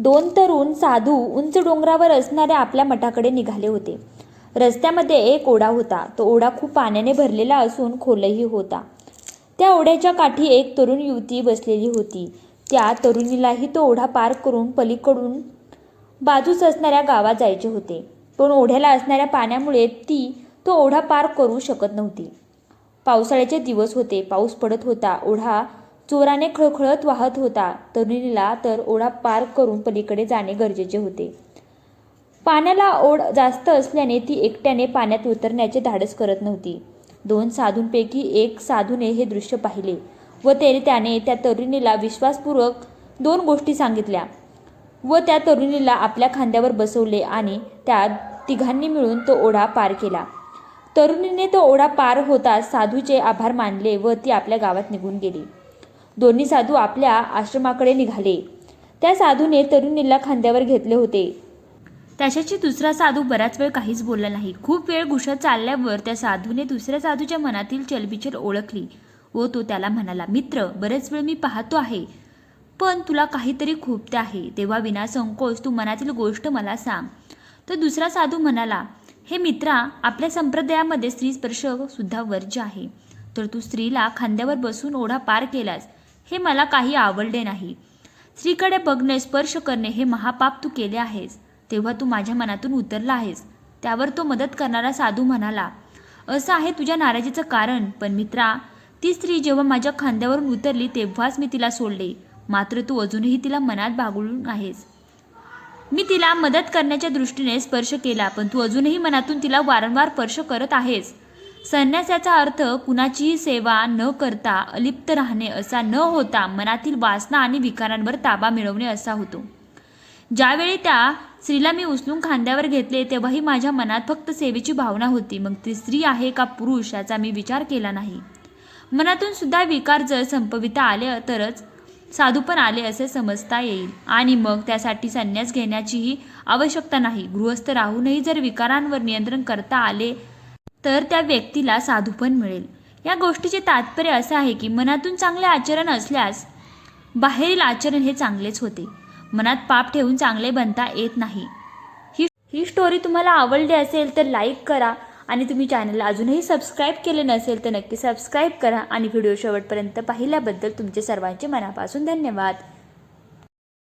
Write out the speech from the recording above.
दोन तरुण साधू उंच डोंगरावर असणाऱ्या आपल्या मठाकडे निघाले होते. रस्त्यामध्ये एक ओढा होता. तो ओढा खूप पाण्याने भरलेला असून खोलही होता. त्या ओढ्याच्या काठी एक तरुण युवती बसलेली होती. त्या तरुणीलाही तो ओढा पार करून पलीकडून बाजूस असणाऱ्या गावात जायचे होते, पण ओढ्याला असणाऱ्या पाण्यामुळे ती तो ओढा पार करू शकत नव्हती. पावसाळ्याचे दिवस होते. पाऊस पडत होता. ओढा जोराने खळखळत वाहत होता. तरुणीला तर ओढा पार करून पलीकडे जाणे गरजेचे होते. पाण्याला ओढ जास्त असल्याने ती एकट्याने पाण्यात उतरण्याचे धाडस करत नव्हती. दोन साधूंपैकी एक साधूने हे दृश्य पाहिले व त्याने त्या तरुणीला विश्वासपूर्वक दोन गोष्टी सांगितल्या व त्या तरुणीला आपल्या खांद्यावर बसवले आणि त्या तिघांनी मिळून तो ओढा पार केला. तरुणीने तो ओढा पार होताच साधूचे आभार मानले व ती आपल्या गावात निघून गेली. दोन्ही साधू आपल्या आश्रमाकडे निघाले. त्या साधूने तरुणीला खांद्यावर घेतले होते. त्याच्याशी दुसरा साधू बराच वेळ काहीच बोलला नाही. खूप वेळ घुसत चालल्यावर त्या साधूने दुसऱ्या साधूच्या मनातील चलबिचल ओळखली व तो त्याला म्हणाला, मित्र, बरेच वेळ मी पाहतो आहे, पण तुला काहीतरी खुपते आहे, तेव्हा विनासंकोच तू मनातील गोष्ट मला सांग. तो दुसरा साधू म्हणाला, हे मित्रा, आपल्या संप्रदायामध्ये स्त्री स्पर्श सुद्धा वर्ज्य आहे, तर तू स्त्रीला खांद्यावर बसून ओढा पार केलास हे मला काही आवडले नाही. स्त्रीकडे बघणे, स्पर्श करणे हे महापाप तू केले आहेस, तेव्हा तू माझ्या मनातून उतरला आहेस. त्यावर तो मदत करणारा साधू म्हणाला, असं आहे तुझ्या नाराजीचं कारण, पण मित्रा, ती स्त्री जेव्हा माझ्या खांद्यावरून उतरली तेव्हाच मी तिला सोडले, मात्र तू अजूनही तिला मनात बागळून आहेस. मी तिला मदत करण्याच्या दृष्टीने स्पर्श केला, पण तू अजूनही मनातून तिला वारंवार स्पर्श करत आहेस. संन्यासाचा अर्थ कुणाचीही सेवा न करता अलिप्त राहणे असा न होता मनातील वासना आणि विकारांवर ताबा मिळवणे असा होतो. ज्यावेळी त्या स्त्रीला मी उचलून खांद्यावर घेतले तेव्हाही माझ्या मनात फक्त सेवेची भावना होती. मग ती स्त्री आहे का पुरुष याचा मी विचार केला नाही. मनातून सुद्धा विकार जर संपविता आले तरच साधूपण आले असे समजता येईल, आणि मग त्यासाठी संन्यास घेण्याचीही आवश्यकता नाही. गृहस्थ राहूनही जर विकारांवर नियंत्रण करता आले तर त्या व्यक्तीला साधूपण मिळेल. या गोष्टीचे तात्पर्य असे आहे की मनातून चांगले आचरण असल्यास बाहेरील आचरण हे चांगलेच होते. मनात पाप ठेवून चांगले बनता येत नाही. ही स्टोरी तुम्हाला आवडली असेल तर लाईक करा, आणि तुम्ही चॅनलला अजूनही सबस्क्राईब केले नसेल तर नक्की सबस्क्राईब करा, आणि व्हिडिओ शेवटपर्यंत पाहिल्याबद्दल तुमचे सर्वांचे मनापासून धन्यवाद.